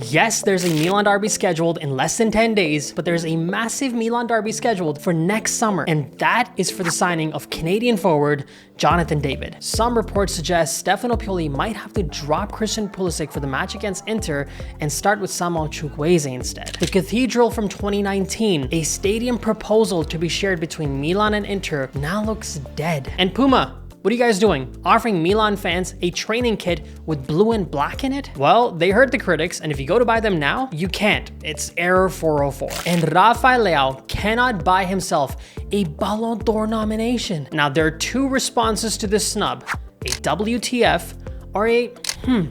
Yes, there's a Milan derby scheduled in less than 10 days, but there's a massive Milan derby scheduled for next summer, and that is for the signing of Canadian forward Jonathan David. Some reports suggest Stefano Pioli might have to drop Christian Pulisic for the match against Inter and start with Samuel Chukwueze instead. The Cathedral from 2019, a stadium proposal to be shared between Milan and Inter, now looks dead. And Puma, what are you guys doing? Offering Milan fans a training kit with blue and black in it? Well, they heard the critics, and if you go to buy them now, you can't. It's error 404. And Rafael Leao cannot buy himself a Ballon d'Or nomination. Now, there are two responses to this snub: a WTF or a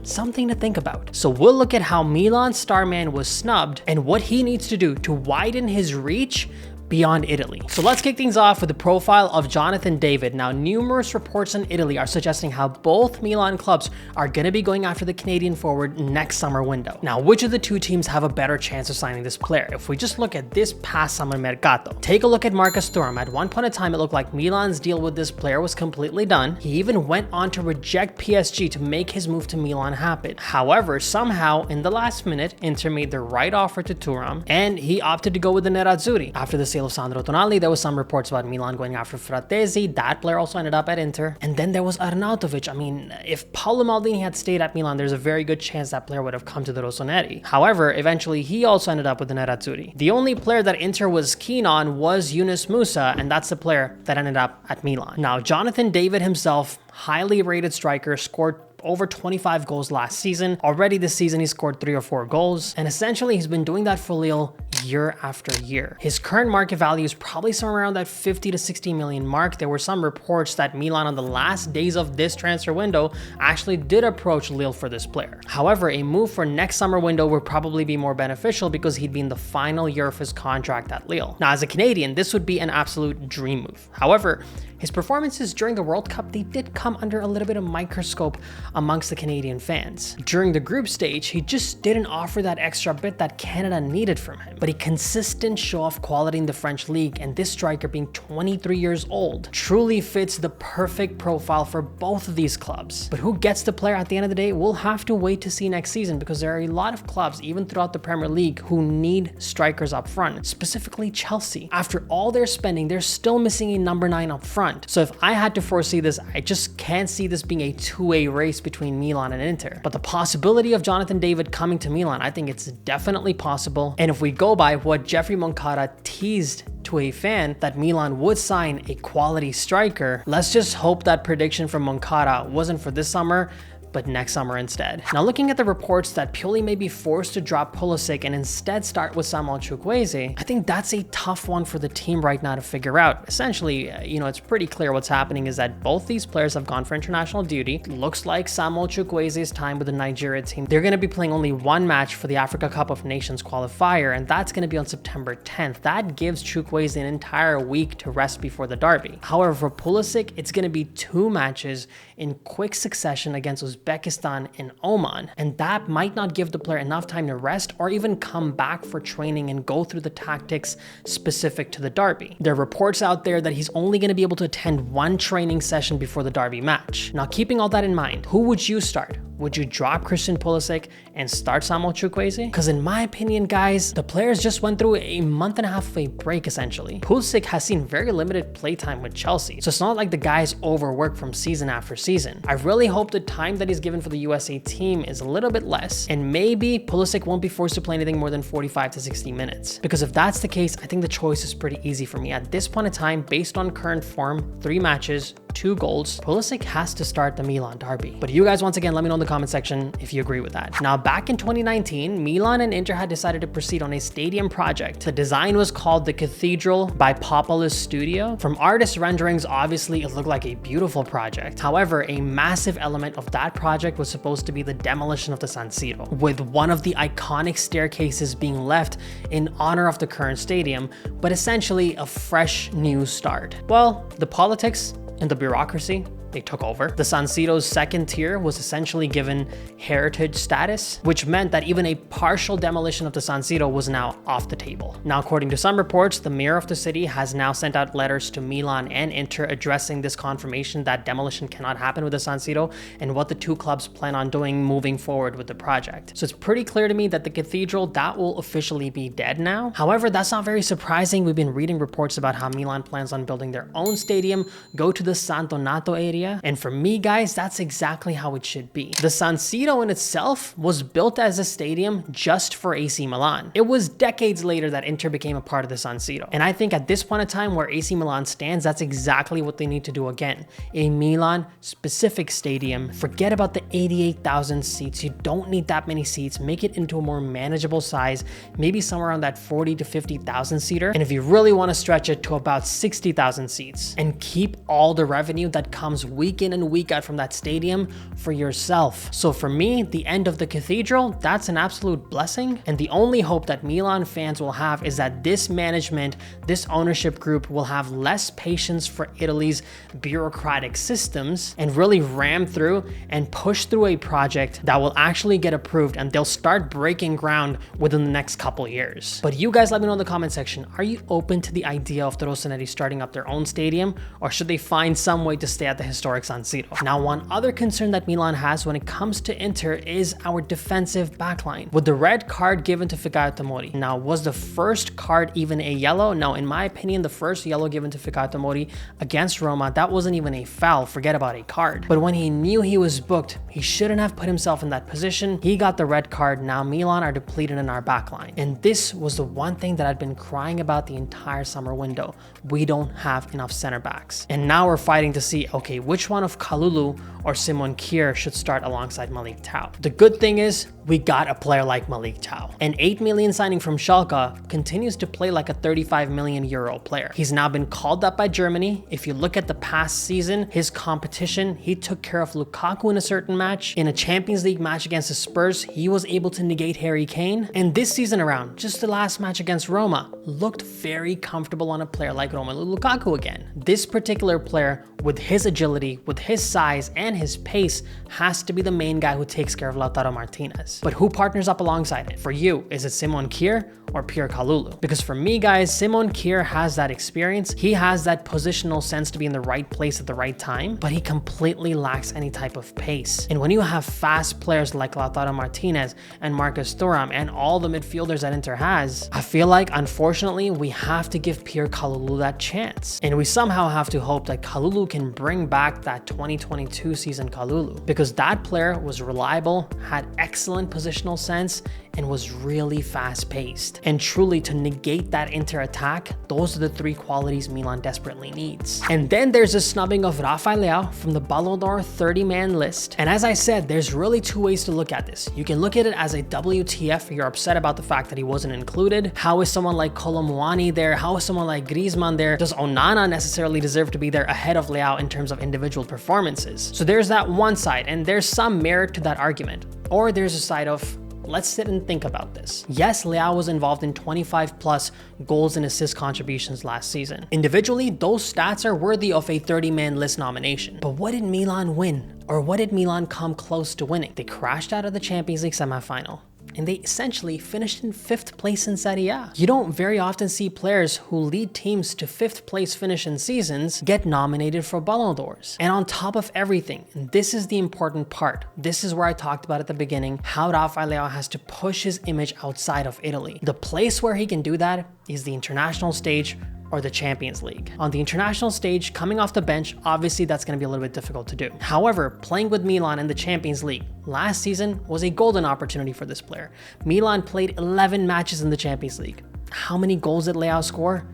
something to think about. So we'll look at how Milan's star man was snubbed and what he needs to do to widen his reach beyond Italy. So let's kick things off with the profile of Jonathan David. Now, numerous reports in Italy are suggesting how both Milan clubs are going to be going after the Canadian forward next summer window. Now, which of the two teams have a better chance of signing this player? If we just look at this past summer mercato, take a look at Marcus Thuram. At one point in time, it looked like Milan's deal with this player was completely done. He even went on to reject PSG to make his move to Milan happen. However, somehow in the last minute, Inter made the right offer to Thuram, and he opted to go with the Nerazzurri. After the sale of Sandro Tonali, there was some reports about Milan going after Fratesi. That player also ended up at Inter. And then there was Arnautovic. I mean, if Paolo Maldini had stayed at Milan, there's a very good chance that player would have come to the rossoneri. However, eventually he also ended up with the Nerazzurri. The only player that Inter was keen on was Yunus Musa, and that's the player that ended up at Milan. Now, Jonathan David himself, highly rated striker, scored over 25 goals last season. Already this season, he scored 3 or 4 goals. And essentially, he's been doing that for Lille year after year. His current market value is probably somewhere around that 50 to 60 million mark. There were some reports that Milan on the last days of this transfer window actually did approach Lille for this player. However, a move for next summer window would probably be more beneficial because he'd be in the final year of his contract at Lille. Now, as a Canadian, this would be an absolute dream move. However, his performances during the World Cup, they did come under a little bit of microscope amongst the Canadian fans. During the group stage, he just didn't offer that extra bit that Canada needed from him. But a consistent show of quality in the French league, and this striker being 23 years old, truly fits the perfect profile for both of these clubs. But who gets the player at the end of the day, we'll have to wait to see next season, because there are a lot of clubs, even throughout the Premier League, who need strikers up front, specifically Chelsea. After all their spending, they're still missing a number 9 up front. So if I had to foresee this, I just can't see this being a two-way race between Milan and Inter. But the possibility of Jonathan David coming to Milan, I think it's definitely possible. And if we go by what Jeffrey Moncada teased to a fan, that Milan would sign a quality striker, let's just hope that prediction from Moncada wasn't for this summer, but next summer instead. Now, looking at the reports that Pioli may be forced to drop Pulisic and instead start with Samuel Chukwueze, I think that's a tough one for the team right now to figure out. Essentially, it's pretty clear what's happening is that both these players have gone for international duty. Looks like Samuel Chukwueze's time with the Nigeria team, they're going to be playing only one match for the Africa Cup of Nations qualifier, and that's going to be on September 10th. That gives Chukwueze an entire week to rest before the derby. However, for Pulisic, it's going to be 2 matches in quick succession against Uzbekistan and Oman, and that might not give the player enough time to rest or even come back for training and go through the tactics specific to the derby. There are reports out there that he's only going to be able to attend 1 training session before the derby match. Now, keeping all that in mind, who would you start? Would you drop Christian Pulisic and start Samuel Chukwueze? Because in my opinion, guys, the players just went through a month and a half of a break, essentially. Pulisic has seen very limited playtime with Chelsea, so it's not like the guy's overworked from season after season. I really hope the time that he's given for the USA team is a little bit less, and maybe Pulisic won't be forced to play anything more than 45 to 60 minutes. Because if that's the case, I think the choice is pretty easy for me. At this point in time, based on current form, 3 matches, 2 goals, Pulisic has to start the Milan derby. But you guys, once again, let me know in the comment section if you agree with that. Now, back in 2019, Milan and Inter had decided to proceed on a stadium project. The design was called the Cathedral by Populous Studio. From artist renderings, obviously, it looked like a beautiful project. However, a massive element of that project was supposed to be the demolition of the San Siro, with one of the iconic staircases being left in honor of the current stadium, but essentially a fresh new start. Well, the politics and the bureaucracy they took over. The San Siro's second tier was essentially given heritage status, which meant that even a partial demolition of the San Siro was now off the table. Now, according to some reports, the mayor of the city has now sent out letters to Milan and Inter addressing this confirmation that demolition cannot happen with the San Siro and what the two clubs plan on doing moving forward with the project. So it's pretty clear to me that the cathedral, that will officially be dead now. However, that's not very surprising. We've been reading reports about how Milan plans on building their own stadium, go to the San Donato area, and for me, guys, that's exactly how it should be. The San Siro in itself was built as a stadium just for AC Milan. It was decades later that Inter became a part of the San Siro, and I think at this point in time where AC Milan stands, that's exactly what they need to do again. A Milan specific stadium. Forget about the 88,000 seats. You don't need that many seats. Make it into a more manageable size, maybe somewhere around that 40 to 50,000 seater. And if you really want to stretch it to about 60,000 seats and keep all the revenue that comes week in and week out from that stadium for yourself. So for me, the end of the cathedral, that's an absolute blessing. And the only hope that Milan fans will have is that this management, this ownership group will have less patience for Italy's bureaucratic systems and really ram through and push through a project that will actually get approved, and they'll start breaking ground within the next couple years. But you guys let me know in the comment section, are you open to the idea of the rossoneri starting up their own stadium, or should they find some way to stay at the historic San Siro? Now, one other concern that Milan has when it comes to Inter is our defensive backline. With the red card given to Kjaer Tomori, now was the first card even a yellow? No, in my opinion, the first yellow given to Kjaer Tomori against Roma, that wasn't even a foul, forget about a card. But when he knew he was booked, he shouldn't have put himself in that position. He got the red card. Now Milan are depleted in our backline. And this was the one thing that I'd been crying about the entire summer window. We don't have enough center backs. And now we're fighting to see, okay, which one of Kalulu or Simon Kjaer should start alongside Malik Thiaw. The good thing is we got a player like Malik Thiaw. An 8 million signing from Schalke continues to play like a 35 million euro player. He's now been called up by Germany. If you look at the past season, his competition, he took care of Lukaku in a certain match. In a Champions League match against the Spurs, he was able to negate Harry Kane. And this season around, just the last match against Roma, looked very comfortable on a player like Romelu Lukaku again. This particular player, with his agility, with his size, and his pace, has to be the main guy who takes care of Lautaro Martinez. But who partners up alongside him? For you, is it Simon Kjaer or Pierre Kalulu? Because for me, guys, Simon Kjaer has that experience. He has that positional sense to be in the right place at the right time, but he completely lacks any type of pace. And when you have fast players like Lautaro Martinez and Marcus Thuram and all the midfielders that Inter has, I feel like, unfortunately, we have to give Pierre Kalulu that chance. And we somehow have to hope that Kalulu can bring back that 2022 season Kalulu, because that player was reliable, had excellent positional sense, and was really fast-paced. And truly, to negate that Inter attack, those are the three qualities Milan desperately needs. And then there's a snubbing of Rafael Leao from the Ballon d'Or 30-man list. And as I said, there's really two ways to look at this. You can look at it as a WTF, you're upset about the fact that he wasn't included. How is someone like Kolo Muani there? How is someone like Griezmann there? Does Onana necessarily deserve to be there ahead of Leao in terms of individual performances? So there's that one side, and there's some merit to that argument. Or there's a side of, let's sit and think about this. Yes, Leao was involved in 25 plus goals and assist contributions last season. Individually, those stats are worthy of a 30-man list nomination. But what did Milan win? Or what did Milan come close to winning? They crashed out of the Champions League semifinal, and they essentially finished in 5th place in Serie A. You don't very often see players who lead teams to 5th place finish in seasons get nominated for Ballon d'Ors. And on top of everything, and this is the important part, this is where I talked about at the beginning, how Rafael Leao has to push his image outside of Italy. The place where he can do that is the international stage or the Champions League. On the international stage, coming off the bench, obviously that's going to be a little bit difficult to do. However, playing with Milan in the Champions League last season was a golden opportunity for this player. Milan played 11 matches in the Champions League. How many goals did Leao score?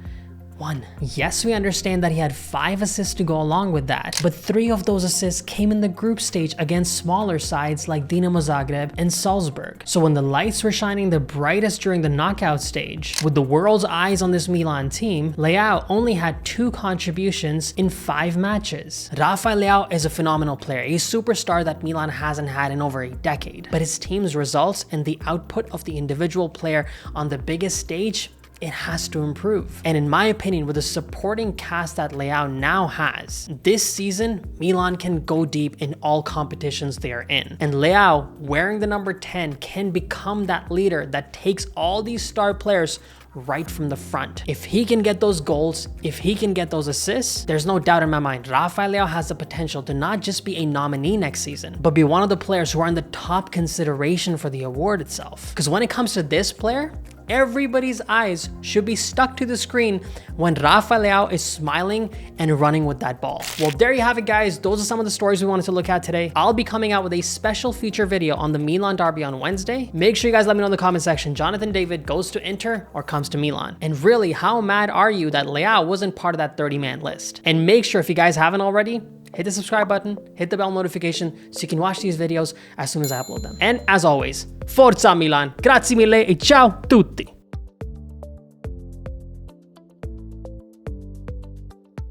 1. Yes, we understand that he had 5 assists to go along with that, but 3 of those assists came in the group stage against smaller sides like Dinamo Zagreb and Salzburg. So when the lights were shining the brightest during the knockout stage, with the world's eyes on this Milan team, Leao only had 2 contributions in 5 matches. Rafael Leao is a phenomenal player, a superstar that Milan hasn't had in over a decade, but his team's results and the output of the individual player on the biggest stage, it has to improve. And in my opinion, with the supporting cast that Leao now has, this season, Milan can go deep in all competitions they are in. And Leao, wearing the number 10, can become that leader that takes all these star players right from the front. If he can get those goals, if he can get those assists, there's no doubt in my mind, Rafael Leao has the potential to not just be a nominee next season, but be one of the players who are in the top consideration for the award itself. Because when it comes to this player, everybody's eyes should be stuck to the screen when Rafael Leao is smiling and running with that ball. Well, there you have it, guys. Those are some of the stories we wanted to look at today. I'll be coming out with a special feature video on the Milan derby on Wednesday. Make sure you guys let me know in the comment section, Jonathan David goes to Inter or comes to Milan? And really, how mad are you that Leao wasn't part of that 30-man list? And make sure, if you guys haven't already, hit the subscribe button, hit the bell notification so you can watch these videos as soon as I upload them. And as always, Forza Milan, grazie mille e ciao tutti!